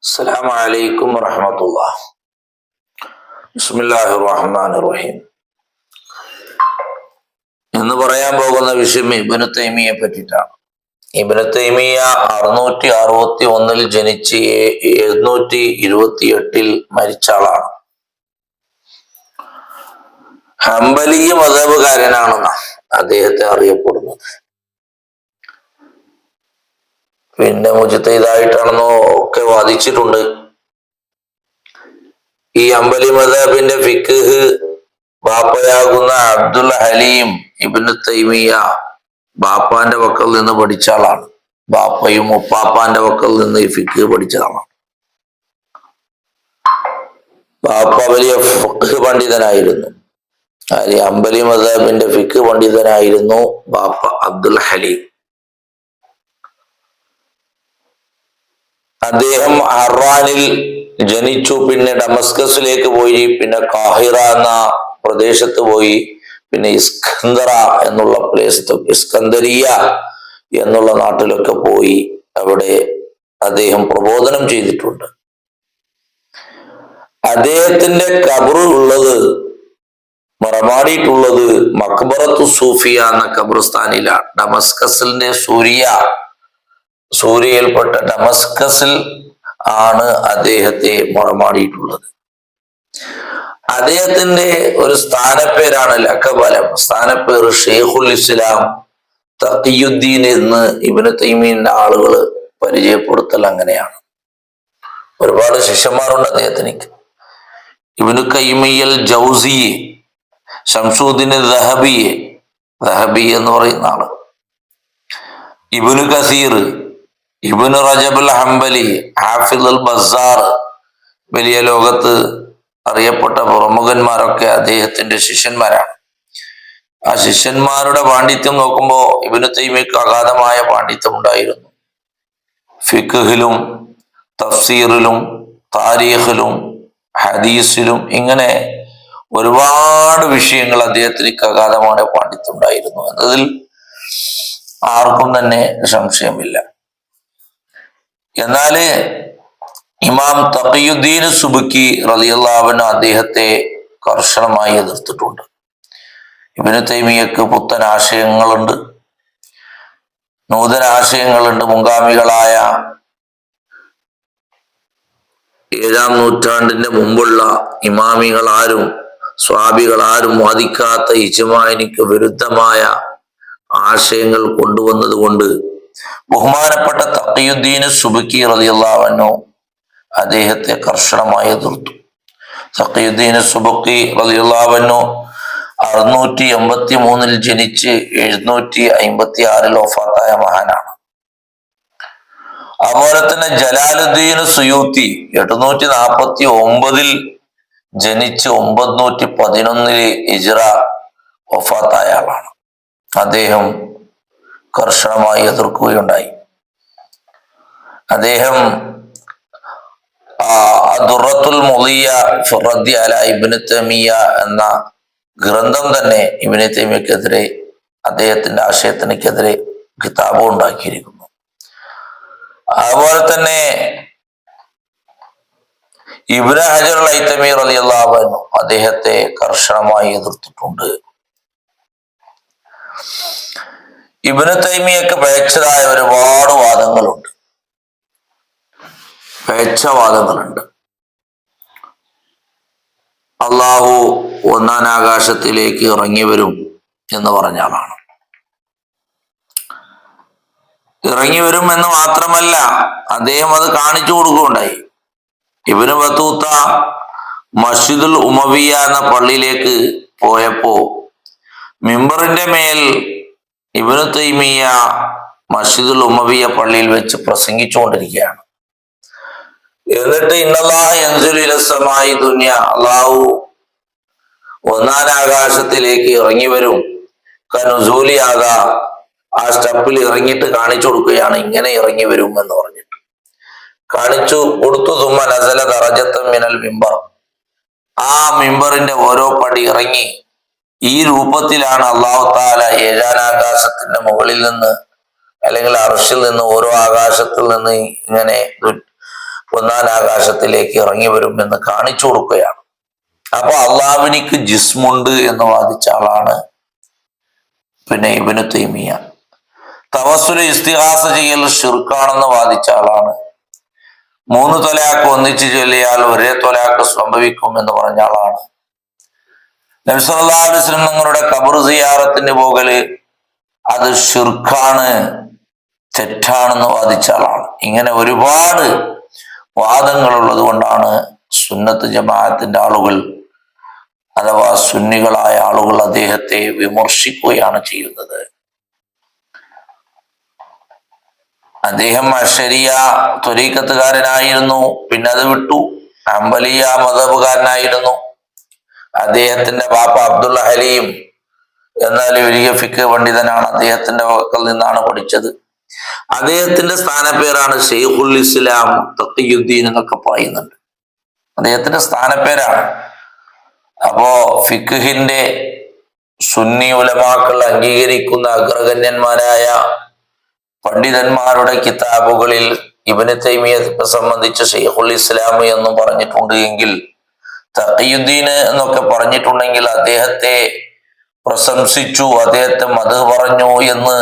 അസ്സലാമു അലൈക്കും വറഹ്മത്തുള്ളാഹി. ബിസ്മില്ലാഹിർ റഹ്മാനിർ റഹീം. എന്ന് പറയാൻ പോകുന്ന വിഷയം ഇബ്നു തൈമിയെ പറ്റിയിട്ടാണ്. ഇബ്നു തൈമിയ 661 ജനിച്ച് 728 മരിച്ച ആളാണ്. ഹംബലി മദ്ഹബുകാരനാണെന്നാണ് അദ്ദേഹത്തെ അറിയപ്പെടുന്നത്. പിന്നെ മുജ്തഹിദായിട്ടാണെന്നോ ഒക്കെ വാദിച്ചിട്ടുണ്ട്. ഈ ഹംബലി മദ്ഹബിന്റെ ഫിഖ്ഹ് ബാപ്പയാകുന്ന അബ്ദുൽ ഹലീം ഇബ്നു തൈമിയ ബാപ്പാന്റെ വക്കൽ നിന്ന് പഠിച്ച ആളാണ്. ബാപ്പയും ഉപ്പാപ്പാന്റെ വക്കൽ നിന്ന് ഈ ഫിഖ്ഹ് പഠിച്ചതാണ്. ബാപ്പ വലിയ ഫിഖ്ഹ് പണ്ഡിതനായിരുന്നു. ഹംബലി മദ്ഹബിന്റെ ഫിഖ്ഹ് പണ്ഡിതനായിരുന്നു ബാപ്പ അബ്ദുൽ ഹലീം. അദ്ദേഹം ഹറാനിൽ ജനിച്ചു. പിന്നെ ഡമസ്കസിലേക്ക് പോയി. പിന്നെ കാഹിറ എന്ന പ്രദേശത്ത് പോയി. പിന്നെ ഇസ്കന്ദറ എന്നുള്ള ഇസ്കന്ദരിയ എന്നുള്ള നാട്ടിലൊക്കെ പോയി. അവിടെ അദ്ദേഹം പ്രബോധനം ചെയ്തിട്ടുണ്ട്. അദ്ദേഹത്തിന്റെ ഖബർ ഉള്ളത് മറമാടിയിട്ടുള്ളത് മഖ്ബറത്തു സൂഫിയ എന്ന ഖബർസ്ഥാനിലാണ്. ഡമസ്കസിന്റെ സൂര്യയിൽപ്പെട്ട ഡമസ്കസിൽ ആണ് അദ്ദേഹത്തെ മറമാടിയിട്ടുള്ളത്. അദ്ദേഹത്തിന്റെ ഒരു സ്ഥാനപ്പേരാണ് ലഖബലം. സ്ഥാനപ്പേര് ഷെയ്ഖുൽ ഇസ്ലാം തഖിയുദ്ദീൻ എന്ന് ഇബ്നു തൈമിയുടെ ആളുകൾ പരിചയപ്പെടുത്തൽ അങ്ങനെയാണ്. ഒരുപാട് ശിഷ്യന്മാരുണ്ട് അദ്ദേഹത്തിന്. ഇബ്നു ഖയ്യിമിയൽ ജൗസി, ശംസുദ്ദീൻ ദഹബി എന്ന് പറയുന്ന ആള്, ഇബ്നു കസീർ, ഇബ്നു റജബ് ഹംബലി, ഹാഫിദ് ബസാർ, വലിയ ലോകത്ത് അറിയപ്പെട്ട പ്രമുഖന്മാരൊക്കെ അദ്ദേഹത്തിന്റെ ശിഷ്യന്മാരാണ്. ആ ശിഷ്യന്മാരുടെ പാണ്ഡിത്യം നോക്കുമ്പോൾ ഇബ്നു തൈമിയക്ക് അഗാധമായ പാണ്ഡിത്യം ഉണ്ടായിരുന്നു. ഫിഖ്ഹിലും തഫ്സീറിലും താരീഖിലും ഹദീസിലും ഇങ്ങനെ ഒരുപാട് വിഷയങ്ങൾ അദ്ദേഹത്തിന് അഗാധമായ പാണ്ഡിത്യം ഉണ്ടായിരുന്നു എന്നതിൽ ആർക്കും തന്നെ സംശയമില്ല. എന്നാല് ഇമാം തഖിയുദ്ദീൻ സുബ്കി റളിയല്ലാഹു അൻഹു അദ്ദേഹത്തെ കർശനമായി എതിർത്തിട്ടുണ്ട്. ഇബ്നു തൈമിയക്ക് പുത്തൻ ആശയങ്ങളുണ്ട്, നൂതന ആശയങ്ങളുണ്ട്. മുൻഗാമികളായ 7-ാം നൂറ്റാണ്ടിന്റെ മുമ്പുള്ള ഇമാമികളാരും സ്വാബികളാരും വാദിക്കാത്ത ഇജ്മാഇക്ക് വിരുദ്ധമായ ആശയങ്ങൾ കൊണ്ടുവന്നത് കൊണ്ട് ബഹുമാനപ്പെട്ട തഖിയുദ്ദീൻ സുബ്കി റളിയല്ലാഹു അൻഹു അദ്ദേഹത്തെ കർശനമായി എതിർത്തു. തഖിയുദ്ദീൻ സുബ്കി റളിയല്ലാഹു അൻഹു 683 ജനിച്ച് 756 വഫാത്തായ മഹാനാണ്. അതുപോലെ തന്നെ ജലാലുദ്ദീൻ സുയൂത്തി 849 ജനിച്ച് 911 ഹിജ്റ വഫാത്തായ ആളാണ്. അദ്ദേഹം കർശനമായി എതിർക്കുകയുണ്ടായി. അദ്ദേഹം ദുറത്തുൽ മുളിയ ഫി റദ്ദി അലാ ഇബ്നു തൈമിയ എന്ന ഗ്രന്ഥം തന്നെ ഇബ്നു തൈമിയക്കെതിരെ, അദ്ദേഹത്തിന്റെ ആശയത്തിനെതിരെ കിതാബ് ഉണ്ടാക്കിയിരിക്കുന്നു. അതുപോലെ തന്നെ ഇബ്നു ഹജർ അൽ ഹൈതമി റളിയല്ലാഹു അൻഹു അദ്ദേഹത്തെ കർശനമായി എതിർത്തിട്ടുണ്ട്. ഇബ്നു തൈമിയക്ക് പേച്ചതായ ഒരുപാട് വാദങ്ങളുണ്ട്, പേച്ചവാദങ്ങളുണ്ട്. അള്ളാഹു 1-ാം ആകാശത്തിലേക്ക് ഇറങ്ങി വരും എന്ന് പറഞ്ഞ ആളാണ്. ഇറങ്ങി വരും എന്ന് മാത്രമല്ല, അദ്ദേഹം അത് കാണിച്ചു കൊടുക്കുകയുണ്ടായി. ഇബ്നു ബത്തൂത്ത മസ്ജിദുൽ ഉമവിയ എന്ന പള്ളിയിലേക്ക് പോയപ്പോ മിമ്പറിന്റെ മേൽ ഇബ്നു തൈമിയ മസ്ജിദുൽ ഉമവിയ പള്ളിയിൽ വെച്ച് പ്രസംഗിച്ചുകൊണ്ടിരിക്കുകയാണ്. എന്നിട്ട് ഇന്നല്ലാഹ യൻസിലു ഇലസ് സമായി ദുനിയ, അള്ളാഹു 1-ാം ആകാശത്തിലേക്ക് ഇറങ്ങി വരും, കനുസൂലിയാക, ആ സ്റ്റെപ്പിൽ ഇറങ്ങിയിട്ട് കാണിച്ചു കൊടുക്കുകയാണ്, ഇങ്ങനെ ഇറങ്ങി വരും എന്ന് പറഞ്ഞിട്ട് കാണിച്ചു കൊടുത്തു. സുമ്മ നസല ദറജത്തൻ മിനൽ മിമ്പർ, ആ മിമ്പറിന്റെ ഓരോ പടി ഇറങ്ങി. ഈ രൂപത്തിലാണ് അല്ലാഹു തആല 7-ാം ആകാശത്തിന്റെ മുകളിൽ നിന്ന് അല്ലെങ്കിൽ അർശിൽ നിന്ന് ഓരോ ആകാശത്തിൽ നിന്ന് ഇങ്ങനെ ഒന്നാം ആകാശത്തിലേക്ക് ഇറങ്ങി വരും എന്ന് കാണിച്ചു കൊടുക്കുകയാണ്. അപ്പൊ അള്ളാഹുവിനിക്ക് ജിസ്മുണ്ട് എന്ന് വാദിച്ച ആളാണ് പിന്നെ ഇബ്നു തൈമിയ. തവസ്സുല് ഇസ്തിഹാസ ചെയ്യൽ ഷിർക്കാണെന്ന് വാദിച്ച ആളാണ്. 3 ത്വലാഖ് ഒന്നിച്ചു ചൊല്ലിയാൽ ഒരേ ത്വലാഖ് സംഭവിക്കും എന്ന് പറഞ്ഞ ആളാണ്. നബി സല്ലല്ലാഹു അലൈഹി വസല്ലം നിങ്ങളുടെ ഖബർ സിയാറത്തിന് പോകല് അത് ഷിർക്കാണ്, തെറ്റാണെന്ന് വാദിച്ച ആളാണ്. ഇങ്ങനെ ഒരുപാട് വാദങ്ങൾ ഉള്ളത് കൊണ്ടാണ് സുന്നത്ത് ജമാഅത്തിന്റെ ആളുകൾ അഥവാ സുന്നികളായ ആളുകൾ അദ്ദേഹത്തെ വിമർശിക്കുകയാണ് ചെയ്യുന്നത്. അദ്ദേഹം അശരിയ ത്വരീഖത്തുകാരനായിരുന്നു, പിന്നെ അത് വിട്ടു. ഹംബലിയ മദഹബുകാരനായിരുന്നു. അദ്ദേഹത്തിന്റെ ബാപ്പ അബ്ദുൽ ഹലീം എന്നാൽ വലിയ ഫിഖ് പണ്ഡിതനാണ്. അദ്ദേഹത്തിന്റെ വക്കൽ നിന്നാണ് പഠിച്ചത്. അദ്ദേഹത്തിന്റെ സ്ഥാനപ്പേരാണ് ഷെയ്ഖുൽ ഇസ്ലാം തഖിയുദ്ദീൻ എന്നൊക്കെ പറയുന്നുണ്ട്. അദ്ദേഹത്തിന്റെ സ്ഥാനപ്പേരാണ്. അപ്പോ ഫിഖിന്റെ സുന്നി ഉലമാക്കൾ അംഗീകരിക്കുന്ന അഗ്രഗണ്യന്മാരായ പണ്ഡിതന്മാരുടെ കിതാബുകളിൽ ഇബ്നു തൈമിയ്യയെ സംബന്ധിച്ച് ഷെയ്ഖുൽ ഇസ്ലാം എന്നും പറഞ്ഞിട്ടുണ്ട് എങ്കിൽ, തഖിയുദ്ദീൻ എന്നൊക്കെ പറഞ്ഞിട്ടുണ്ടെങ്കിൽ അദ്ദേഹത്തെ പ്രശംസിച്ചു, അദ്ദേഹത്തെ മദ്ഹ് പറഞ്ഞു എന്ന്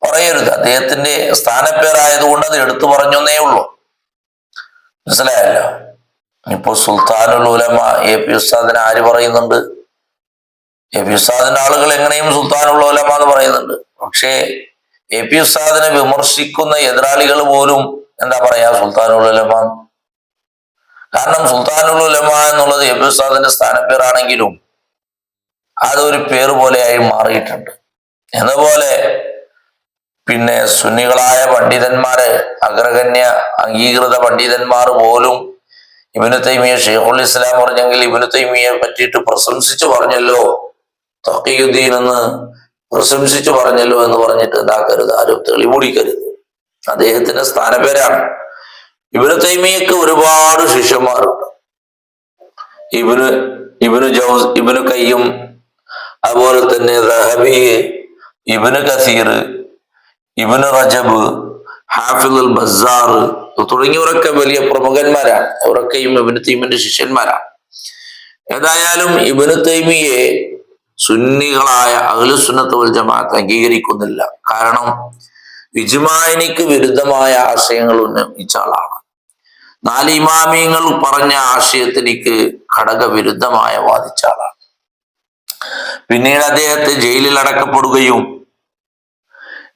പറയരുത്. അദ്ദേഹത്തിന്റെ സ്ഥാനപ്പേരായതുകൊണ്ട് അത് എടുത്തു പറഞ്ഞു എന്നേ ഉള്ളൂ. മനസ്സിലായല്ലോ? ഇപ്പൊ സുൽത്താനുൽ ഉലമ എ.പി. ഉസ്താദിനെ ആര് പറയുന്നുണ്ട്? എ.പി. ഉസ്താദിന്റെ ആളുകൾ എങ്ങനെയും സുൽത്താനുൽ ഉലമ എന്ന് പറയുന്നുണ്ട്. പക്ഷേ എ.പി. ഉസ്താദിനെ വിമർശിക്കുന്ന എതിരാളികൾ പോലും എന്താ പറയാ സുൽത്താനുൽ ഉലമ. കാരണം സുൽത്താനുൽ ഉലമ എന്നുള്ളത് എ.പി. ഉസ്താദിന്റെ സ്ഥാനപ്പേരാണെങ്കിലും അതൊരു പേര് പോലെയായി മാറിയിട്ടുണ്ട്. എന്നപോലെ പിന്നെ സുന്നികളായ പണ്ഡിതന്മാര്, അഗ്രഗണ്യ അംഗീകൃത പണ്ഡിതന്മാർ പോലും ഇബ്നു തൈമിയ ഷെയ്ഖുൽ ഇസ്ലാം പറഞ്ഞെങ്കിൽ ഇബ്നു തൈമിയെ പറ്റിയിട്ട് പ്രശംസിച്ചു പറഞ്ഞല്ലോ, തഖിയുദ്ദീൻ എന്ന് പ്രശംസിച്ചു പറഞ്ഞല്ലോ എന്ന് പറഞ്ഞിട്ട് എന്താക്കരുത്, ആരും തെളിവുടിക്കരുത്. അദ്ദേഹത്തിന്റെ സ്ഥാനപ്പേരാണ്. ഇബ്നു തൈമിയക്ക് ഒരുപാട് ശിഷ്യന്മാരുണ്ട്. ഇബ്നു ഖയ്യിം, അതുപോലെ തന്നെ ദഹബി, ഇബ്നു കസീർ, ഇബ്നു റജബ്, ഹാഫിദുൽ ബസ്സാർ തുടങ്ങിയവരൊക്കെ വലിയ പ്രമുഖന്മാരാണ്. അവരൊക്കെയും ഇബ്നു തൈമിയുടെ ശിഷ്യന്മാരാണ്. ഏതായാലും ഇബ്നു തൈമിയെ സുന്നികളായ അഹ്ലുസുന്നത്ത് വൽ ജമാഅത്ത് അംഗീകരിക്കുന്നില്ല. കാരണം ഇജ്മാഇനിക്ക് വിരുദ്ധമായ ആശയങ്ങൾ ഉന്നയിച്ച ആളാണ്. 4 ഇമാമിയങ്ങൾ പറഞ്ഞ ആശയത്തിലേക്ക് ഘടകവിരുദ്ധമായ വാദിച്ച ആളാണ്. പിന്നീട് അദ്ദേഹത്തെ ജയിലിൽ അടക്കപ്പെടുകയും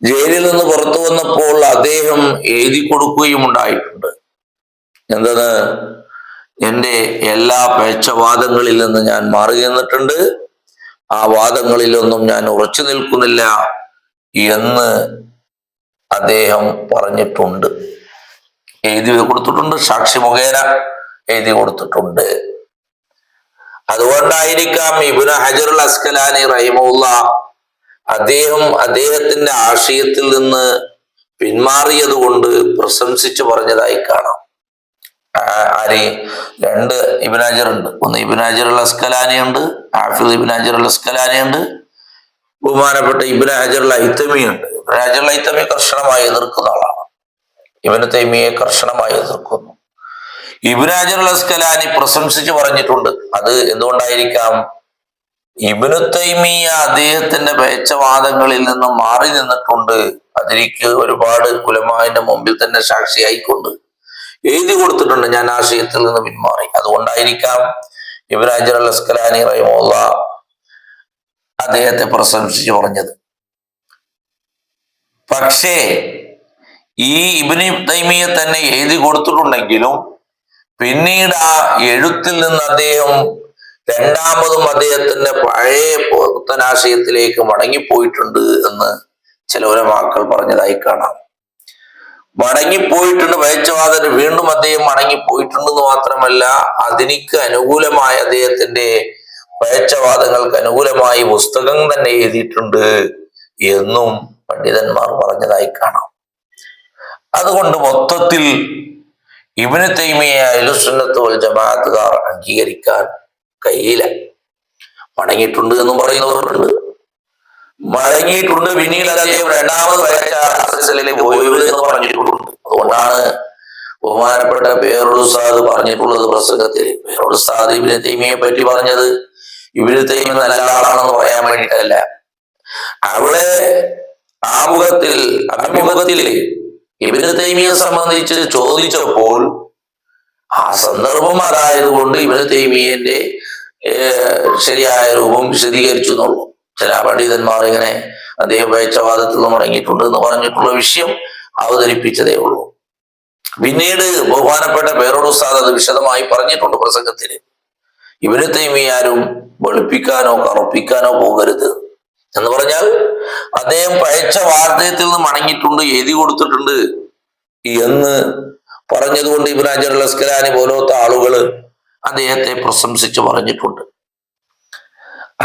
ജയിലിൽ നിന്ന് പുറത്തു വന്നപ്പോൾ അദ്ദേഹം എഴുതി കൊടുക്കുകയും ഉണ്ടായിട്ടുണ്ട്. എന്താണ്? എൻ്റെ എല്ലാ പേച്ചവാദങ്ങളിൽ നിന്ന് ഞാൻ മാറി നിന്നിട്ടുണ്ട്, ആ വാദങ്ങളിലൊന്നും ഞാൻ ഉറച്ചു നിൽക്കുന്നില്ല എന്ന് അദ്ദേഹം പറഞ്ഞിട്ടുണ്ട്. എഴുതി കൊടുത്തിട്ടുണ്ട്, സാക്ഷി മുഖേന എഴുതി കൊടുത്തിട്ടുണ്ട്. അതുകൊണ്ടായിരിക്കാം ഇബ്നു ഹജറുൽ അസ്കലാനി റഹിമഹുല്ലാഹ് അദ്ദേഹത്തിന്റെ ആശയത്തിൽ നിന്ന് പിന്മാറിയത് കൊണ്ട് പ്രശംസിച്ചു പറഞ്ഞതായി കാണാം. ആര്? 2 ഇബ്നു ഹജർ ഉണ്ട്. ഒന്ന് ഇബ്നു ഹജറുൽ അസ്കലാനി ഉണ്ട്, ഹാഫിദ് ഇബ്നു ഹജറുൽ അസ്കലാനി ഉണ്ട്, ബഹുമാനപ്പെട്ട ഇബ്നു ഹജറുൽ ഹൈതമി ഉണ്ട്. ഇബ്നു ഹജറുൽ ഹൈതമി കർശനമായി എതിർക്കുന്ന ആളാണ്. ഇബ്നു തൈമിയെ കർശനമായി എതിർക്കുന്നു. ഇബ്നു ഹജറുൽ അസ്കലാനി പ്രശംസിച്ചു പറഞ്ഞിട്ടുണ്ട്. അത് എന്തുകൊണ്ടായിരിക്കാം? ഇബ്നു തൈമിയ അദ്ദേഹത്തിന്റെ പേച്ചവാദങ്ങളിൽ നിന്ന് മാറി നിന്നിട്ടുണ്ട്. അതിലേക്ക് ഒരുപാട് ഉലമാന്റെ മുമ്പിൽ തന്നെ സാക്ഷിയായിക്കൊണ്ട് എഴുതി കൊടുത്തിട്ടുണ്ട്, ഞാൻ ആശയത്തിൽ നിന്ന് പിന്മാറി. അതുകൊണ്ടായിരിക്കാം ഇബ്നു ഹജറുൽ അസ്കലാനി റഹിമഹുല്ലാഹ് അദ്ദേഹത്തെ പ്രശംസിച്ചു പറഞ്ഞത്. പക്ഷേ ഈ ഇബ്നു തൈമിയ തന്നെ എഴുതി കൊടുത്തിട്ടുണ്ടെങ്കിലും പിന്നീട് ആ എഴുത്തിൽ നിന്ന് അദ്ദേഹം രണ്ടാമതും അദ്ദേഹത്തിന്റെ പഴയ പുത്തനാശയത്തിലേക്ക് മടങ്ങിപ്പോയിട്ടുണ്ട് എന്ന് ചില ഉലമാക്കൾ പറഞ്ഞതായി കാണാം. മടങ്ങിപ്പോയിട്ടുണ്ട്, പേച്ചവാദത്തിന് വീണ്ടും അദ്ദേഹം മടങ്ങിപ്പോയിട്ടുണ്ടെന്ന് മാത്രമല്ല, അതിനിക്ക് അനുകൂലമായ അദ്ദേഹത്തിന്റെ പേച്ചവാദങ്ങൾക്ക് അനുകൂലമായി പുസ്തകം തന്നെ എഴുതിയിട്ടുണ്ട് എന്നും പണ്ഡിതന്മാർ പറഞ്ഞതായി കാണാം. അതുകൊണ്ട് മൊത്തത്തിൽ ഇബ്നു തൈമിയ അഹ്ലുസുന്നത്ത് വൽ ജമാഅത്തുകാർ അംഗീകരിക്കാൻ കഴിയില്ല. മടങ്ങിയിട്ടുണ്ട് എന്നും പറയുന്നവരുണ്ട്. മടങ്ങിയിട്ടുണ്ട്, പിന്നീട് അദ്ദേഹം രണ്ടാമത് പോയത് എന്ന് പറഞ്ഞിട്ടുണ്ട്. അതുകൊണ്ടാണ് ബഹുമാനപ്പെട്ട പേരോട് ഉസ്താദ് പറഞ്ഞിട്ടുള്ളത് പ്രസംഗത്തിൽ. പേരോട് ഉസ്താദ് ഇബ്നു തൈമിയെ പറ്റി പറഞ്ഞത് ഇബ്നു തൈമിയ നല്ല ആളാണെന്ന് പറയാൻ വേണ്ടിയിട്ടല്ല. അവിടെ അഭിമുഖത്തിൽ ഇബ്നു തൈമിയെ സംബന്ധിച്ച് ചോദിച്ചപ്പോൾ ആ സന്ദർഭം അതായത് കൊണ്ട് ഇബ്നു തൈമിയന്റെ ശരിയായ രൂപം വിശദീകരിച്ചു എന്നുള്ളൂ. ചില പണ്ഡിതന്മാർ ഇങ്ങനെ അദ്ദേഹം വേച്ചവാദത്തിൽ നിന്ന് മടങ്ങിയിട്ടുണ്ട് എന്ന് പറഞ്ഞിട്ടുള്ള വിഷയം അവതരിപ്പിച്ചതേ ഉള്ളൂ. പിന്നീട് ബഹുമാനപ്പെട്ട പേരോട് ഉസ്താദ് അത് വിശദമായി പറഞ്ഞിട്ടുണ്ട് പ്രസംഗത്തിൽ. ഇബ്നു തൈമിയ ആരും വെളുപ്പിക്കാനോ കറുപ്പിക്കാനോ പോകരുത് എന്ന് പറഞ്ഞാൽ അദ്ദേഹം പഴച്ച വാർദ്ധക്യത്തിൽ നിന്ന് മടങ്ങിയിട്ടുണ്ട്, എഴുതി കൊടുത്തിട്ടുണ്ട് എന്ന് പറഞ്ഞതുകൊണ്ട് ഇബ്നു ഹജർ അൽ അസ്കലാനി പോലത്തെ ആളുകൾ അദ്ദേഹത്തെ പ്രശംസിച്ച് പറഞ്ഞിട്ടുണ്ട്.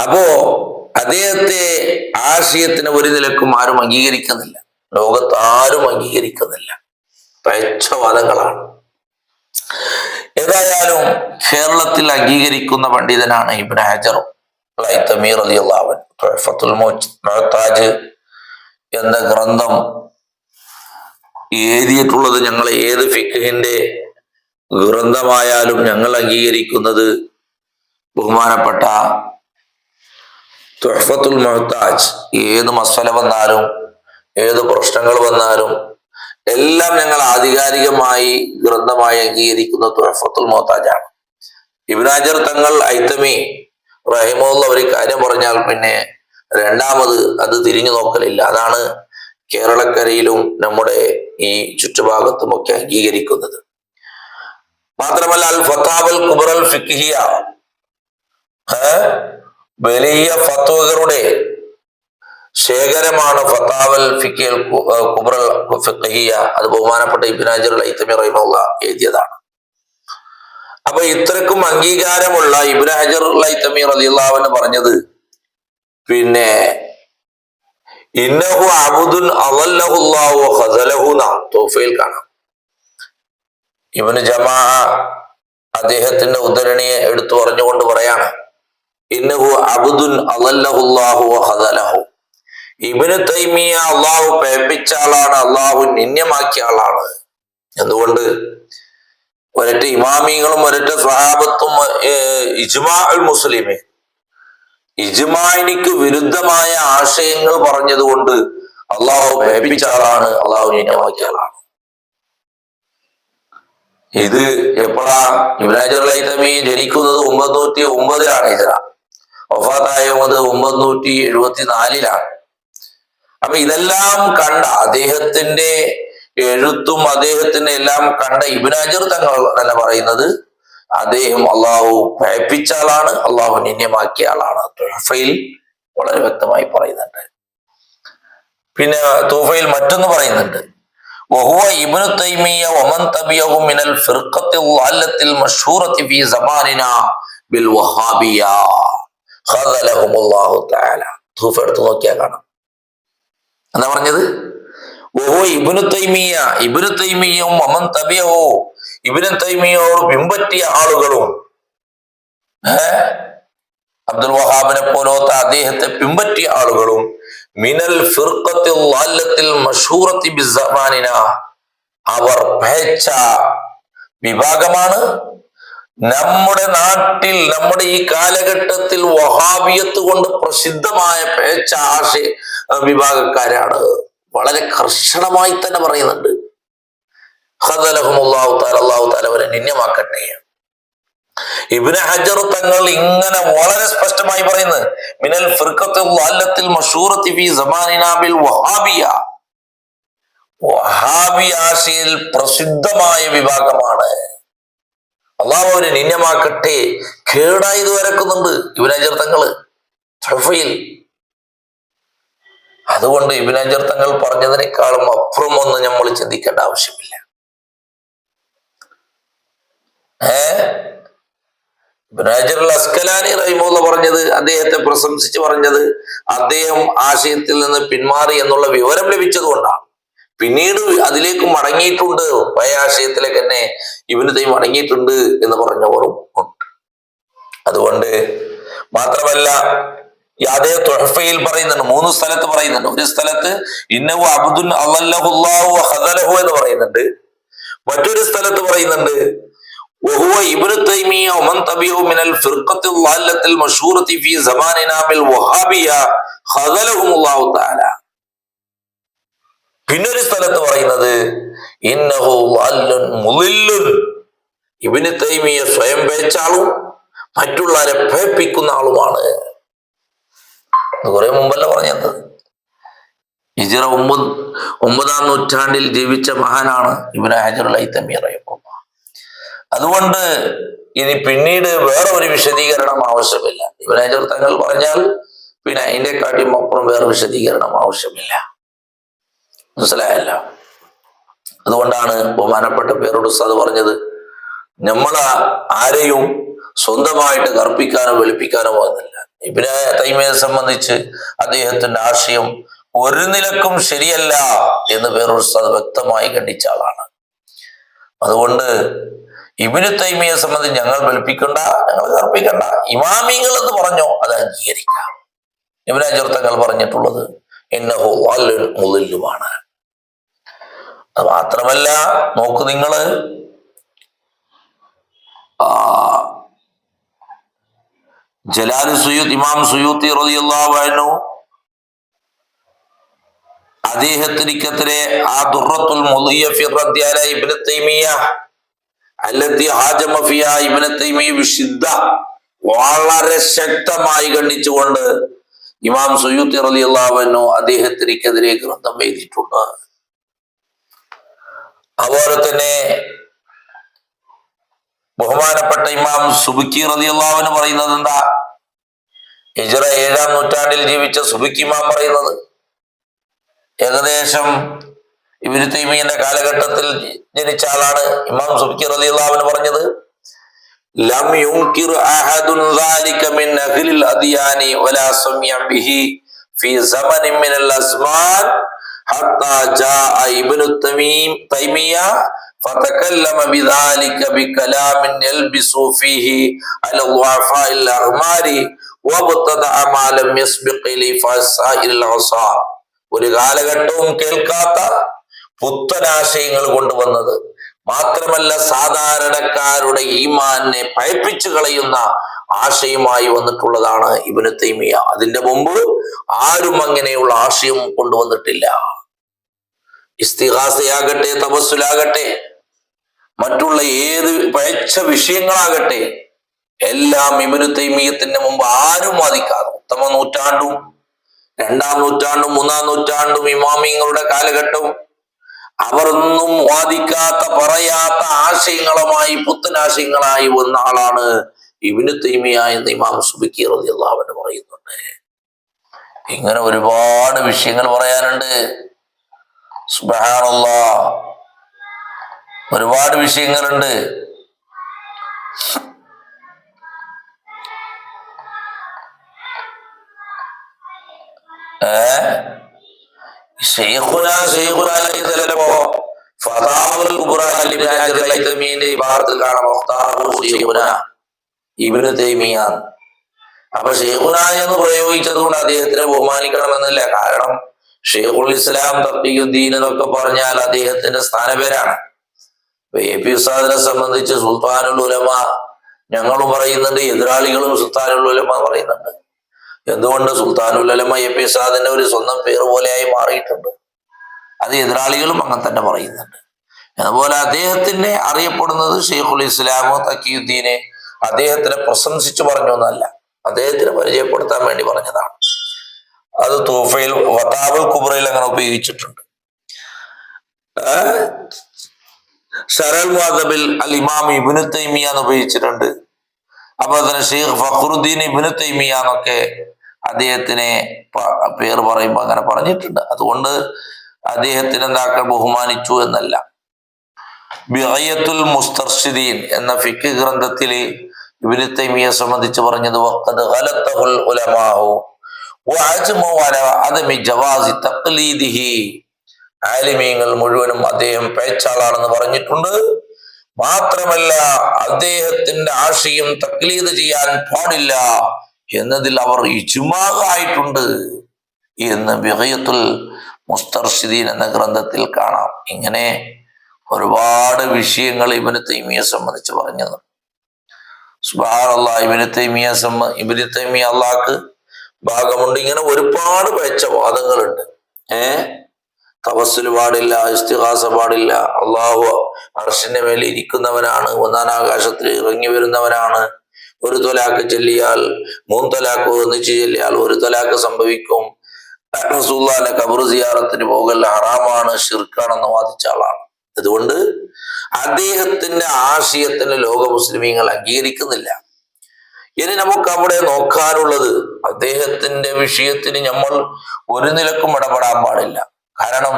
അപ്പോ അദ്ദേഹത്തെ ആശയത്തിന് ഒരു നിലക്കും ആരും അംഗീകരിക്കുന്നില്ല, ലോകത്ത് ആരും അംഗീകരിക്കുന്നില്ല, പഴച്ചവാദങ്ങളാണ്. ഏതായാലും കേരളത്തിൽ അംഗീകരിക്കുന്ന പണ്ഡിതനാണ് ഇബ്നു ഹജർ ഹൈതമി റളിയല്ലാഹു അൻഹു. തുഹ്ഫത്തുൽ മുഹ്താജ് എന്ന ഗ്രന്ഥം എഴുതിയിട്ടുള്ളത് ഞങ്ങൾ ഏത് ഫിഖ്ഹിന്റെ ഗ്രന്ഥമായാലും ഞങ്ങൾ അംഗീകരിക്കുന്നത് ബഹുമാനപ്പെട്ട തുഹ്ഫത്തുൽ മുഹ്താജ്. ഏത് മസല വന്നാലും ഏത് പ്രശ്നങ്ങൾ വന്നാലും എല്ലാം ഞങ്ങൾ ആധികാരികമായി ഗ്രന്ഥമായി അംഗീകരിക്കുന്ന തുഹ്ഫത്തുൽ മുഹ്താജാണ്. ഇബ്നു ഹജർ തങ്ങൾ ഹൈതമി റഹിമഹുല്ലാഹ് ഒരു കാര്യം പറഞ്ഞാൽ പിന്നെ രണ്ടാമത് അത് തിരിഞ്ഞു നോക്കലില്ല. അതാണ് കേരളക്കരയിലും നമ്മുടെ ഈ ചുറ്റുഭാഗത്തുമൊക്കെ അംഗീകരിക്കുന്നത്. മാത്രമല്ല അൽ ഫത്താവൽ കുബ്റൽ ഫിഖ്ഹിയ, വലിയ ഫത്വകളുടെ ശേഖരമാണ് ഫത്താവൽ ഫിഖ്ഹിൽ കുബ്റൽ ഫിഖ്ഹിയ. അത് ബഹുമാനപ്പെട്ട ഇബ്നു ഹജർ ഹൈതമി റഹിമഹുല്ലാഹ് എഴുതിയതാണ്. അപ്പൊ ഇത്രക്കും അംഗീകാരമുള്ള ഇബ്നു ഹജർ ഹൈതമി റളിയല്ലാഹു അൻഹു പറഞ്ഞത് പിന്നെ ഇന്നഹു അബ്ദുൻ അളല്ലഹു അല്ലാഹു വഖസലഹു തൗഫീൽ കാണാം. ഇബ്നു ജമാ അദ്ദേഹത്തിന്റെ ഉദ്ധരണിയെ എടുത്തു പറഞ്ഞുകൊണ്ട് പറയാണ്, ഇന്നഹു അബ്ദുൻ അളല്ലഹു അല്ലാഹു വഖസലഹു. ഇബ്നു തൈമിയ അള്ളാഹു പേപ്പിച്ച ആളാണ്, അള്ളാഹു നിന്യമാക്കിയ ആളാണ്. എന്തുകൊണ്ട്? ഒരൊറ്റ ഇമാമിങ്ങളും ഒരൊറ്റ സ്വഹാബത്തും ഇജ്മാഉൽ മുസ്ലിമീൻ ഇജ്മാഇനിക്ക് വിരുദ്ധമായ ആശയങ്ങൾ പറഞ്ഞതുകൊണ്ട് അള്ളാഹു പേപ്പിച്ച ആളാണ്, അള്ളാഹു നിന്യമാക്കിയ ആളാണ്. ഇത് എപ്പോഴാ? ഇബ്നു ഹജർ ഹൈതമി ജനിക്കുന്നത് 909 ഹിജ്റ, വഫാത്തായത് 974. അപ്പൊ ഇതെല്ലാം കണ്ട അദ്ദേഹത്തിന്റെ എഴുത്തും അദ്ദേഹത്തിന് എല്ലാം കണ്ട ഇബ്നു ഹജർ തങ്ങൾ തന്നെ പറയുന്നത് അദ്ദേഹം അള്ളാഹു പേപ്പിച്ച ആളാണ്, അള്ളാഹു നിന്യമാക്കിയ ആളാണ്. തുഹഫയിൽ വളരെ വ്യക്തമായി പറയുന്നുണ്ട്. പിന്നെ തുഹഫയിൽ മറ്റൊന്ന് പറയുന്നുണ്ട്, വഹുവ ഇബ്നു തൈമിയ വമൻ തബിയഹു മിനൽ ഫിർഖത്തിൽ ളഅല്ലത്തിൽ മശ്ഹൂറത്തി ഫീ സമാനിനാ ബിൽ വഹാബിയ ഖദലഹുമുല്ലാഹു തആല. തുഹഫ എടുത്ത് നോക്കിയാൽ കാണാം. എന്താ പറഞ്ഞത്? ഇബ്നു തൈമിയും വമൻ തബിയഹു, ഇബ്നു തൈമിയോട് പിൻപറ്റിയ ആളുകളും അബ്ദുൽ വഹാബിനെ പോലത്തെ അദ്ദേഹത്തെ പിൻപറ്റിയ ആളുകളും മിനൽ ഫിർഖത്തിൽ ളഅല്ലത്തിൽ മശ്ഹൂറത്തി ബിസ്സമാനിന, അവർ പേച്ച വിഭാഗമാണ്. നമ്മുടെ നാട്ടിൽ നമ്മുടെ ഈ കാലഘട്ടത്തിൽ വഹാബിയത്ത് കൊണ്ട് പ്രസിദ്ധമായ പേച്ച ആശയ വിഭാഗക്കാരാണ്. വളരെ കർശനമായി തന്നെ പറയുന്നുണ്ട്, ഖദലഹുമുല്ലാഹു തആല, അല്ലാഹു തആല അവരെ നിന്യമാക്കട്ടെ. ഇബ്നു ഹജർ തങ്ങൾ ഇങ്ങനെ വളരെ സ്പഷ്ടമായി പറയുന്നത്, മിനൽ ഫിർഖത്തിൽ ളഅല്ലത്തിൽ മശ്ഹൂറത്തി ഫീ സമാനിനാ ബിൽ വഹാബിയ, വഹാബി ആശയിൽ പ്രസിദ്ധമായ വിഭാഗമാണ്, അള്ളാഹു അവരെ നിന്യമാക്കട്ടെ. കേടായി ഇത് വരക്കുന്നുണ്ട് ഇബ്നു ഹജർ തങ്ങള് തുഹഫയിൽ. അതുകൊണ്ട് ഇബ്നു ഹജർ തങ്ങൾ പറഞ്ഞതിനേക്കാളും അപ്പുറമൊന്നും നമ്മൾ ചിന്തിക്കേണ്ട ആവശ്യമില്ല. ഇബ്നു ഹജർ അൽ അസ്കലാനി റഹിമഹുല്ലാഹ് പറഞ്ഞത്, അദ്ദേഹത്തെ പ്രശംസിച്ച് പറഞ്ഞത്, അദ്ദേഹം ആശയത്തിൽ നിന്ന് പിന്മാറി എന്നുള്ള വിവരം ലഭിച്ചതുകൊണ്ടാണ്. പിന്നീട് അതിലേക്ക് മടങ്ങിയിട്ടുണ്ട്, പഴയ ആശയത്തിലേക്ക് തന്നെ ഇബ്നു തൈമിയ മടങ്ങിയിട്ടുണ്ട് എന്ന് പറഞ്ഞവരും ഉണ്ട്. അതുകൊണ്ട് മാത്രമല്ല അതേ തുഹഫയിൽ പറയുന്നുണ്ട്, 3 സ്ഥലത്ത് പറയുന്നുണ്ട്. ഒരു സ്ഥലത്ത് ഇന്നഹു അബ്ദുൻ അളല്ലഹു അല്ലാഹു വഖദലഹു എന്ന് പറയുന്നുണ്ട്, മറ്റൊരു സ്ഥലത്ത് പറയുന്നുണ്ട് وهو ابن تيمية ومن تبعه من الفرقة الضالة المشهورة في زماننا بالوهابية خذلهم الله تعالى. പിന്നൊരു സ്ഥലത്ത് പറയുന്നത് ഇന്നഹു ളല്ലൻ മുളില്ലുൻ, ഇബ്നു തൈമിയ്യ സ്വയം പേച്ചാളും മറ്റുള്ളവരെ പേപ്പിക്കുന്ന ആളുമാണ്. കുറെ മുമ്പല്ല പറഞ്ഞത്. ഹിജ്റ 9-ാം നൂറ്റാണ്ടിൽ ജീവിച്ച മഹാനാണ് ഇബ്നു ഹജറുൽ ഹൈതമി റഹിമഹുല്ലാഹ്. അതുകൊണ്ട് ഇനി പിന്നീട് വേറെ ഒരു വിശദീകരണം ആവശ്യമില്ല. ഇബ്നു ഹജർ തങ്ങൾ പറഞ്ഞാൽ പിന്നെ അതിന്റെ കാട്ടിയും അപ്പുറം വേറെ വിശദീകരണം ആവശ്യമില്ല. മനസ്സിലായല്ല? അതുകൊണ്ടാണ് ബഹുമാനപ്പെട്ട പേരോട് ഉസ്താദ് പറഞ്ഞത്, നമ്മൾ ആരെയും സ്വന്തമായിട്ട് കർപ്പിക്കാനോ വെളുപ്പിക്കാനോ പോകുന്നില്ല. ഇബ്നു തൈമിയ്യയെ സംബന്ധിച്ച് അദ്ദേഹത്തിന്റെ ആശയം ഒരു നിലക്കും ശരിയല്ല എന്ന് പേരോട് ഉസ്താദ് വ്യക്തമായി ഖണ്ഡിച്ച ആളാണ്. അതുകൊണ്ട് ഇബ്നു തൈമിയ്യയെ സംബന്ധിച്ച് ഞങ്ങൾ വെളുപ്പിക്കണ്ട, ഞങ്ങൾ കർപ്പിക്കണ്ട. ഇമാമിങ്ങൾ എന്ന് പറഞ്ഞോ അത് അംഗീകരിക്കാം. ഇബ്നു ഹജർ തങ്ങൾ പറഞ്ഞിട്ടുള്ളത് ഇന്നഹു ളല്ലൻ മുളില്ലുമാണ്. അത് മാത്രമല്ല, നോക്ക് നിങ്ങള്, ജലാലു സുയൂത്ത്, ഇമാം സുയൂത്തി റളിയല്ലാഹു അൻഹു അദ്ദേഹത്തിനെതിരെ ആ ദുർറത്തുൽ മുളിയ്യ ഫി റദ്ദി അലാ ഇബ്നു തൈമിയ്യ അല്ലത്തി ഹാജമ ഫിഹാ ഇബ്നു തൈമിയ്യ ബിശിദ്ദ, വളരെ ശക്തമായി ഖണ്ഡിച്ചുകൊണ്ട് ഇമാം സുയൂത്തി റളിയല്ലാഹു അൻഹു അദ്ദേഹത്തിനെതിരെ ഗ്രന്ഥം എഴുതിയിട്ടുണ്ട്. അതുപോലെ തന്നെ ബഹുമാനപ്പെട്ട ഇമാം സുബുക്കി റളിയല്ലാഹു അൻഹു പറയുന്നത് എന്താ? ഹിജ്റ 7-ാം നൂറ്റാണ്ടിൽ ജീവിച്ച സുബുക്കി ഇമാം പറയുന്നത്, ഏകദേശം ഇബ്നു തൈമിയ്യയുടെ കാലഘട്ടത്തിൽ ജനിച്ച ആളാണ്. ഇമാം സുബുക്കി റളിയല്ലാഹു അൻഹു പറഞ്ഞത്, ലം യുൻകിർ അഹദുൻ ദാലിക മിൻ അഹ്ലിൽ അദിയാനി വലാ സമിഅ ബിഹി ഫീ സമനിൻ മിനൽ അസ്മാൻ ഹത്താ ജാഅ ഇബ്നു തൈമിയ്യ ഫതകല്ലമ ബിദാലിക ബികലാമിൻ യൽബിസു ഫീഹി അല ളഅഫാഇൽ അഗ്മാരി വബ്തദഅ മാ ലം യസ്ബിഖ് ലിഫസാഇൽ അസാർ. ഒരു കാലഘട്ടവും കേൾക്കാത്ത പുത്തനാശയങ്ങൾ കൊണ്ടുവന്നത് മാത്രമല്ല, സാധാരണക്കാരുടെ ഈമാനെ പഴപ്പിച്ചു കളയുന്ന ആശയമായി വന്നിട്ടുള്ളതാണ് ഇബ്നു തൈമിയ്യ. അതിന്റെ മുമ്പ് ആരും അങ്ങനെയുള്ള ആശയം കൊണ്ടുവന്നിട്ടില്ല. ഇസ്തിഗാസയാകട്ടെ, തവസ്സുലാകട്ടെ, മറ്റുള്ള ഏത് പഴച്ച വിഷയങ്ങളാകട്ടെ, എല്ലാം ഇബ്നു തൈമിയ്യത്തിന് മുമ്പ് ആരും വാദിക്കാതെ, ഉത്തമ നൂറ്റാണ്ടും 2-ാം നൂറ്റാണ്ടും 3-ാം നൂറ്റാണ്ടും ഇമാമിങ്ങളുടെ കാലഘട്ടവും അവരൊന്നും വാദിക്കാത്ത, പറയാത്ത ആശയങ്ങളുമായി, പുത്തനാശയങ്ങളായി വന്ന ആളാണ് ഇബ്നു തൈമിയ്യ എന്ന് ഇമാം സുബുക്കി റളിയല്ലാഹു അൻഹു പറയുന്നുണ്ട്. ഇങ്ങനെ ഒരുപാട് വിഷയങ്ങൾ പറയാനുണ്ട്. സുബ്ഹാനല്ലാഹ്, ഒരുപാട് വിഷയങ്ങളുണ്ട്. ഇബ്നു തൈമിയ്യ. അപ്പൊ ഷെയ്ഖുന എന്ന് പ്രയോഗിച്ചത് കൊണ്ട് അദ്ദേഹത്തിനെ ബഹുമാനിക്കണമെന്നില്ല. കാരണം ഷെയ്ഖുൽ ഇസ്ലാം തഖിയുദ്ദീൻ എന്നൊക്കെ പറഞ്ഞാൽ അദ്ദേഹത്തിന്റെ സ്ഥാനപേരാണ്. എ.പി. ഉസ്താദിനെ സംബന്ധിച്ച് സുൽത്താനുൽ ഉലമ ഞങ്ങളും പറയുന്നുണ്ട്, എതിരാളികളും സുൽത്താനുൽ ഉലമ പറയുന്നുണ്ട്. എന്തുകൊണ്ട്? സുൽത്താനുൽ ഉലമ എ.പി. ഉസ്താദിന്റെ ഒരു സ്വന്തം പേര് പോലെയായി മാറിയിട്ടുണ്ട്. അത് എതിരാളികളും അങ്ങനെ തന്നെ പറയുന്നുണ്ട്. അതുപോലെ അദ്ദേഹത്തിന് അറിയപ്പെടുന്നത് ഷെയ്ഖുൽ ഇസ്ലാം തഖിയുദ്ദീനെ അദ്ദേഹത്തിനെ പ്രശംസിച്ചു പറഞ്ഞു എന്നല്ല, അദ്ദേഹത്തിനെ പരിചയപ്പെടുത്താൻ വേണ്ടി പറഞ്ഞതാണ്. അത് തൂഫയിൽ വതാബുൽ കുബ്രയിൽ അങ്ങനെ ഉപയോഗിച്ചിട്ടുണ്ട്. ഷറൽ മുഅദ്ദബിൽ അൽ ഇമാം ഇബ്നു തൈമിയ്യ എന്ന് ഉപയോഗിച്ചിട്ടുണ്ട്. അപ്പോൾ തന്നെ ഷെയ്ഖ് ഫഖ്റുദ്ദീൻ ഇബ്നു തൈമിയ്യ എന്നൊക്കെ അദ്ദേഹത്തിനെ പേര് പറയുമ്പോൾ അങ്ങനെ പറഞ്ഞിട്ടുണ്ട്. അതുകൊണ്ട് അദ്ദേഹത്തിന് എന്താക്കാൻ ബഹുമാനിച്ചു എന്നല്ല. ബിഗയത്തുൽ മുസ്തർശിദീൻ എന്ന ഫിഖ് ഗ്രന്ഥത്തിൽ ഇബ്നു തൈമിയ്യയെ സംബന്ധിച്ച് പറഞ്ഞത്, വഖദ് ഗലതഹുൽ ഉലമാഉ വഅജ്മഉ അലാ അദമി ജവാസി തഖ്ലീദിഹി, ആലിമീങ്ങൾ മുഴുവനും അദ്ദേഹം പേച്ചാളാണെന്ന് പറഞ്ഞിട്ടുണ്ട്. മാത്രമല്ല അദ്ദേഹത്തിന്റെ ആശയം തഖ്ലീദ് ചെയ്യാൻ പാടില്ല എന്നതിൽ അവർ ഇജ്മാ ആയിട്ടുണ്ട് എന്ന് ബിഗയത്തുൽ മുസ്തർശിദീൻ എന്ന ഗ്രന്ഥത്തിൽ കാണാം. ഇങ്ങനെ ഒരുപാട് വിഷയങ്ങൾ ഇബ്നു തൈമിയെ സംബന്ധിച്ച് പറഞ്ഞത്. സുബ്ഹാനല്ലാഹ്, ഇബ്നു തൈമിയ അള്ളാഹ്ക്ക് ഭാഗമുണ്ട്. ഇങ്ങനെ ഒരുപാട് വെച്ച വാദങ്ങളുണ്ട്. തവസ്സുൽ പാടില്ല, ഇസ്തിഗാസ പാടില്ല, അള്ളാഹു അർശിന്റെ മേലെ ഇരിക്കുന്നവനാണ്, ഒന്നാം ആകാശത്തിൽ ഇറങ്ങി വരുന്നവനാണ്, ഒരു ത്വലാക്ക് ചൊല്ലിയാൽ 3 ത്വലാക്ക് ഒന്നിച്ച് ചൊല്ലിയാൽ 1 ത്വലാക്ക് സംഭവിക്കും, റസൂലുള്ളാഹിന്റെ ഖബർ സിയാറത്തിന് പോകൽ ഹറാമാണ്, ശിർക്കാണെന്ന് വാദിച്ച ആളാണ്. അതുകൊണ്ട് അദ്ദേഹത്തിന്റെ ആശയത്തിന് ലോക മുസ്ലിമീങ്ങൾ അംഗീകരിക്കുന്നില്ല. ഇനി നമുക്ക് അവിടെ നോക്കാനുള്ളത്, അദ്ദേഹത്തിന്റെ വിഷയത്തിന് നമ്മൾ ഒരു നിലക്കും ഇടപെടാൻ പാടില്ല. കാരണം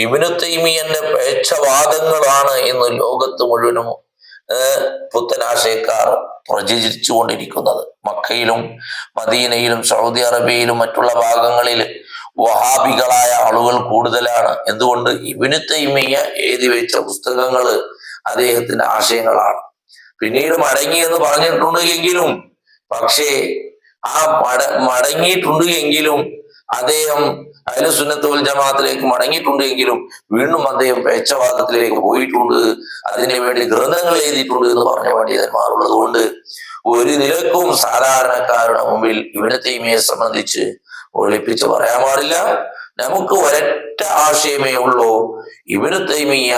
ഇബ്നു തൈമിയന്റെ പേച്ഛവാദങ്ങളാണ് ഇന്ന് ലോകത്ത് മുഴുവനും പുത്തനാശയക്കാർ പ്രചരിച്ചു കൊണ്ടിരിക്കുന്നത്. മക്കയിലും മദീനയിലും സൗദി അറേബ്യയിലും മറ്റുള്ള ഭാഗങ്ങളിൽ വഹാബികളായ ആളുകൾ കൂടുതലാണ്. എന്തുകൊണ്ട്? ഇബ്നു തൈമിയ എഴുതി വെച്ച പുസ്തകങ്ങൾ അദ്ദേഹത്തിന്റെ ആശയങ്ങളാണ്. പിന്നീട് മടങ്ങി എന്ന് പറഞ്ഞിട്ടുണ്ട് എങ്കിലും, പക്ഷേ ആ മടങ്ങിയിട്ടുണ്ട് എങ്കിലും അദ്ദേഹം അഹ്ലുസുന്നത്ത് വൽ ജമാഅത്തിലേക്ക് മടങ്ങിയിട്ടുണ്ട് എങ്കിലും വീണ്ടും അദ്ദേഹം പേച്ഛവാദത്തിലേക്ക് പോയിട്ടുണ്ട്. അതിനു വേണ്ടി ഗ്രന്ഥങ്ങൾ എഴുതിയിട്ടുണ്ട് എന്ന് പറഞ്ഞ പണ്ഡിതന്മാരുള്ളത് കൊണ്ട് ഒരു നിലക്കും സാധാരണക്കാരുടെ മുമ്പിൽ ഇബ്നു തൈമിയെ സംബന്ധിച്ച് ഒളിപ്പിച്ച് പറയാൻ പാടില്ല. നമുക്ക് ഒരൊറ്റ ആശയമേ ഉള്ളൂ. ഇബ്നു തൈമിയ,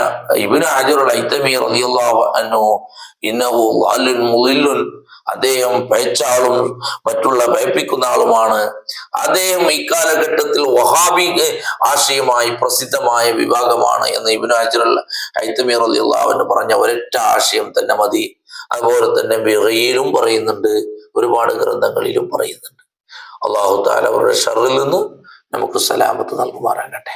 ഇബ്നു ഹജറുൽ ഹൈതമി റളിയല്ലാഹു അൻഹു ഇന്നഹു ളാലുൻ മുളില്ലുൻ, അദ്ദേഹം പേച്ചാളും മറ്റുള്ള ഭയപ്പിക്കുന്ന ആളുമാണ്. അദ്ദേഹം ഇക്കാലഘട്ടത്തിൽ വഹാബി ആശയമായി പ്രസിദ്ധമായ വിഭാഗമാണ് എന്ന് ഇബ്നു ഹജറുൽ ഹൈതമി റളിയല്ലാഹു അൻഹു പറഞ്ഞ ഒരൊറ്റ ആശയം തന്നെ മതി. അതുപോലെ തന്നെ ബിഗയിലും പറയുന്നുണ്ട്, ഒരുപാട് ഗ്രന്ഥങ്ങളിലും പറയുന്നുണ്ട്. അല്ലാഹു തആല അവരുടെ ഷർറിൽ നിന്ന് നമുക്ക് സലാമത്ത് നൽകുമാറാകട്ടെ.